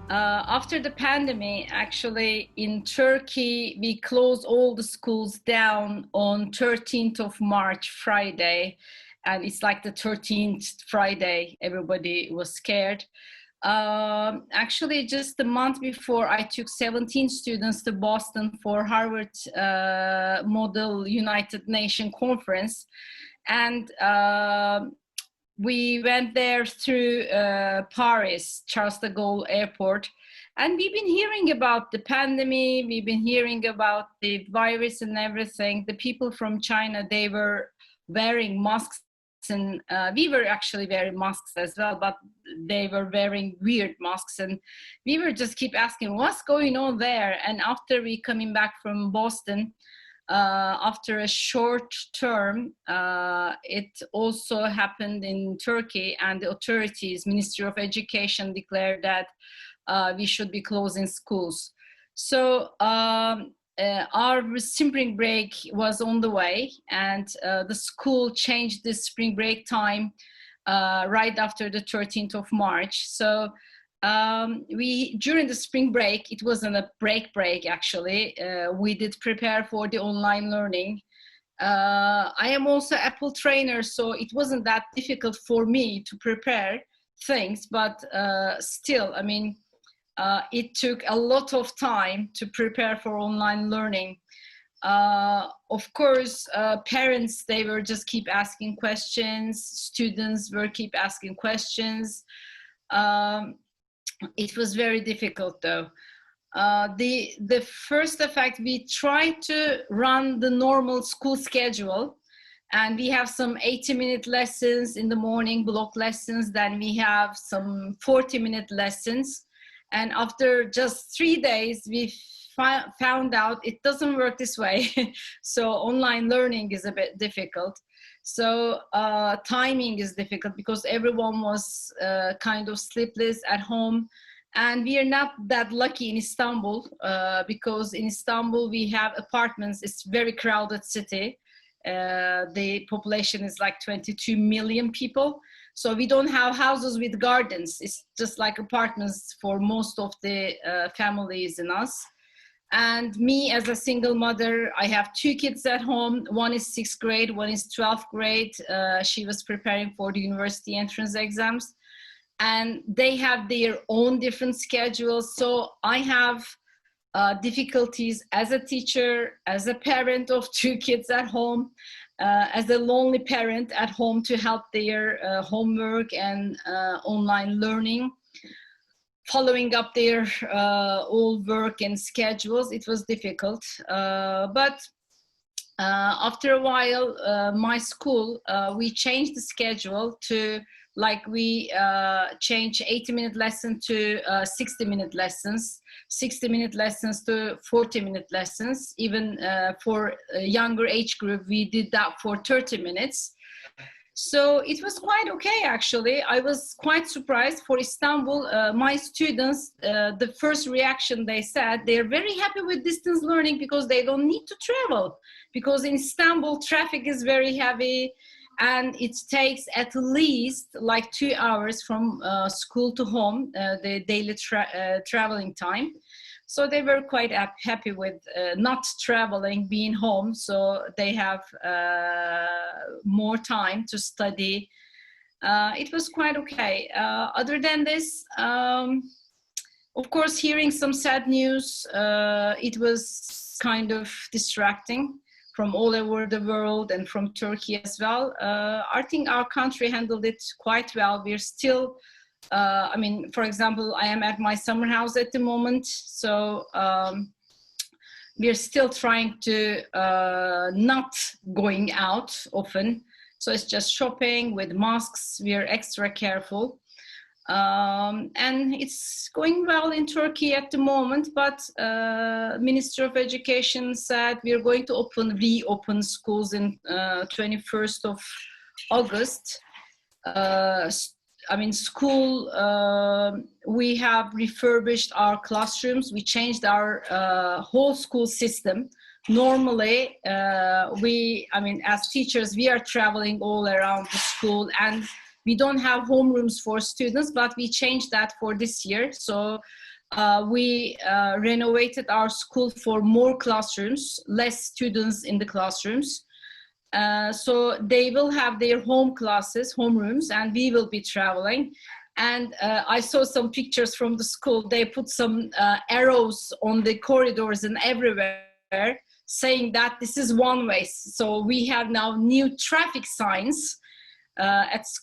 After the pandemic, actually, in Turkey, we closed all the schools down on 13th of March, Friday. And it's like the 13th Friday, everybody was scared. Actually, just a month before, I took 17 students to Boston for Harvard Model United Nations Conference. And we went there through Paris, Charles de Gaulle Airport. And we've been hearing about the pandemic, we've been hearing about the virus and everything. The people from China, they were wearing masks, and we were actually wearing masks as well, but they were wearing weird masks. And we were just keep asking, what's going on there? And after we coming back from Boston, after a short term, it also happened in Turkey, and the authorities, Ministry of Education, declared that we should be closing schools. So our spring break was on the way, and the school changed the spring break time right after the 13th of March. So we, during the spring break, it wasn't a break actually, we did prepare for the online learning. I am also Apple trainer, so it wasn't that difficult for me to prepare things, but still, I mean, it took a lot of time to prepare for online learning. Of course, parents, they were just keep asking questions, students were keep asking questions. It was very difficult though. The first effect, we tried to run the normal school schedule, and we have some 80-minute lessons in the morning, block lessons, then we have some 40-minute lessons. And after just 3 days, we found out it doesn't work this way. So online learning is a bit difficult. So timing is difficult because everyone was kind of sleepless at home. And we are not that lucky in Istanbul because in Istanbul we have apartments. It's a very crowded city. The population is like 22 million people. So we don't have houses with gardens. It's just like apartments for most of the families in us. And me as a single mother, I have 2 kids at home. One is 6th grade, one is 12th grade. She was preparing for the university entrance exams. And they have their own different schedules. So I have difficulties as a teacher, as a parent of 2 kids at home, as a lonely parent at home to help their homework and online learning, following up their all work and schedules. It was difficult, but after a while, my school, we changed the schedule to, like, we change 80-minute lesson to 60-minute lessons, 60-minute lessons to 40-minute lessons. Even for a younger age group, we did that for 30 minutes. So it was quite okay, actually. I was quite surprised. For Istanbul, my students, the first reaction, they said they're very happy with distance learning because they don't need to travel. Because in Istanbul, traffic is very heavy, and it takes at least like 2 hours from school to home, the daily traveling time. So they were quite happy with not traveling, being home, so they have more time to study. It was quite okay. Other than this, of course, hearing some sad news, it was kind of distracting from all over the world and from Turkey as well. I think our country handled it quite well. We're still, I mean, for example, I am at my summer house at the moment, so we're still trying to not going out often. So it's just shopping with masks. We are extra careful. And it's going well in Turkey at the moment, but Ministry of Education said we are going to reopen schools in 21st of August. I mean, school, we have refurbished our classrooms. We changed our whole school system. Normally, I mean, as teachers, we are traveling all around the school, and we don't have homerooms for students, but we changed that for this year. So We renovated our school for more classrooms, less students in the classrooms. So they will have their home classes, homerooms, and we will be traveling. And I saw some pictures from the school. They put some arrows on the corridors and everywhere saying that this is one way. So we have now new traffic signs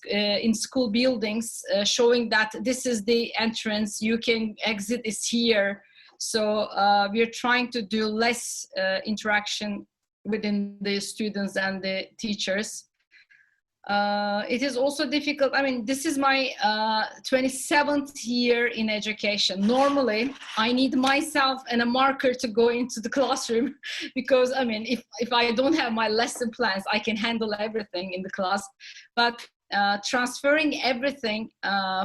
in school buildings showing that this is the entrance, you can exit is here. So we're trying to do less interaction within the students and the teachers. It is also difficult. I mean, this is my 27th year in education. Normally, I need myself and a marker to go into the classroom because, I mean, if I don't have my lesson plans, I can handle everything in the class. But transferring everything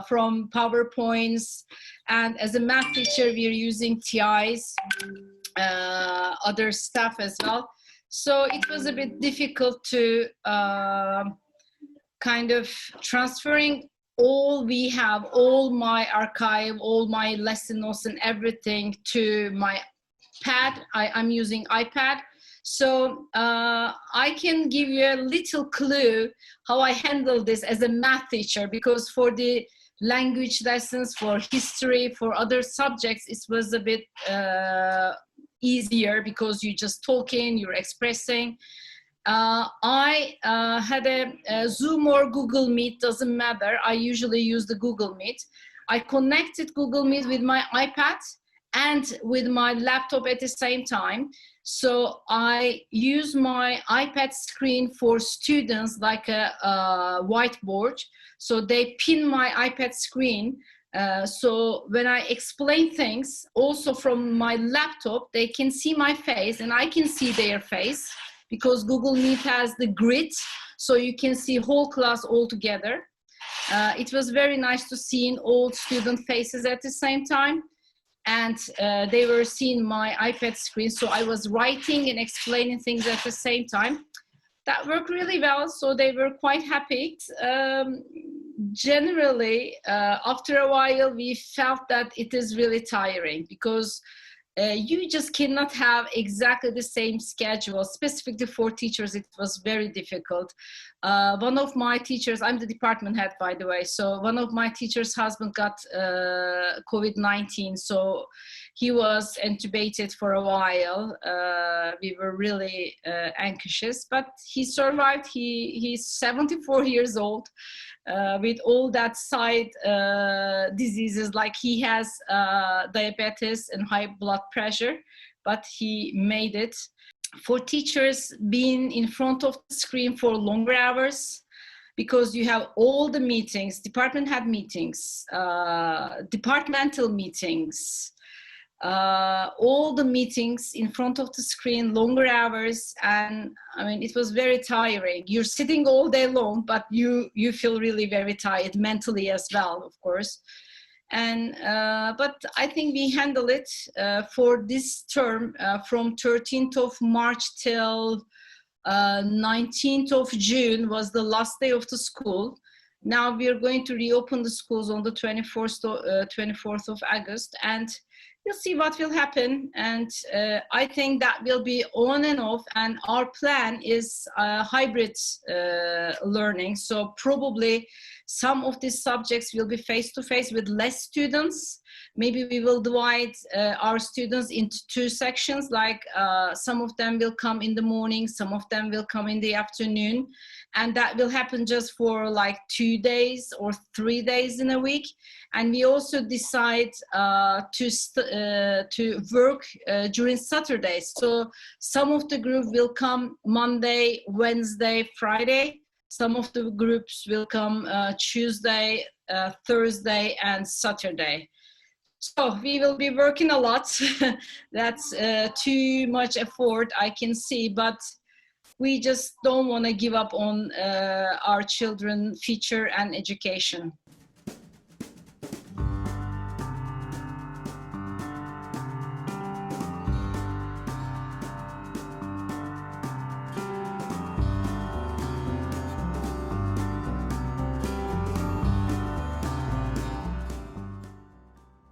from PowerPoints, and as a math teacher, we're using TIs, other stuff as well. So it was a bit difficult to kind of transferring all we have, all my archive, all my lesson notes and everything to my pad. I'm using iPad. So I can give you a little clue how I handle this as a math teacher, because for the language lessons, for history, for other subjects, it was a bit easier because you're just talking, you're expressing. I had a Zoom or Google Meet, doesn't matter. I usually use the Google Meet. I connected Google Meet with my iPad and with my laptop at the same time. So I use my iPad screen for students like a whiteboard. So they pin my iPad screen. So when I explain things, also from my laptop, they can see my face and I can see their face, because Google Meet has the grid, so you can see whole class all together. It was very nice to see all student faces at the same time, and they were seeing my iPad screen, so I was writing and explaining things at the same time. That worked really well, so they were quite happy. Generally, after a while, we felt that it is really tiring, because you just cannot have exactly the same schedule. Specifically for teachers, it was very difficult. One of my teachers, I'm the department head, by the way, so one of my teachers' husband got COVID-19, so he was intubated for a while. We were really anxious, but he survived. He's 74 years old. With all that side diseases, like he has diabetes and high blood pressure, but he made it. For teachers, being in front of the screen for longer hours, because you have all the meetings, department head meetings, departmental meetings, all the meetings in front of the screen, longer hours, and I mean, it was very tiring. You're sitting all day long, but you feel really very tired mentally as well, of course. And but I think we handle it for this term from 13th of March till 19th of June was the last day of the school. Now we are going to reopen the schools on the 24th of August, and we'll see what will happen. And I think that will be on and off, and our plan is hybrid learning. So probably some of these subjects will be face-to-face with less students. Maybe we will divide our students into two sections, like some of them will come in the morning, some of them will come in the afternoon. And that will happen just for like 2 days or 3 days in a week. And we also decide to work during Saturdays. So some of the group will come Monday, Wednesday, Friday. Some of the groups will come Tuesday, Thursday, and Saturday. So we will be working a lot. That's too much effort, I can see, but we just don't want to give up on our children future and education.